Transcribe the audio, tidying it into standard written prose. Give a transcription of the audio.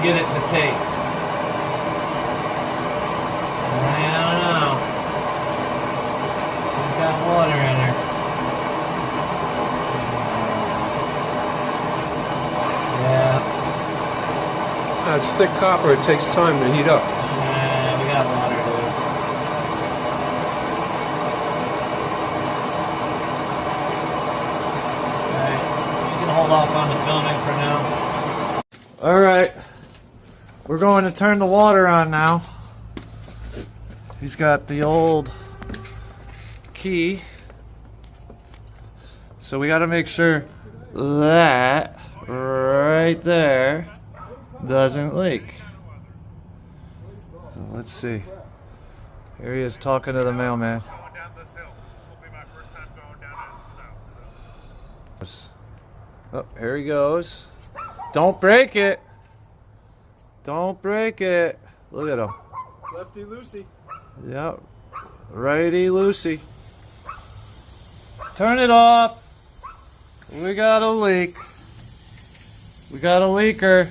get it to take. I don't know. It's got water in her. Yeah. It's thick copper. It takes time to heat up. Yeah, we got water, dude. Alright, you can hold off on the filming for now. Alright, we're going to turn the water on now. He's got the old key. So we got to make sure that right there doesn't leak. So let's see. Here he is talking to the mailman. Oh, here he goes. Don't break it. Don't break it. Look at him. Lefty loosey. Yep. Righty loosey. Turn it off. We got a leak. We got a leaker.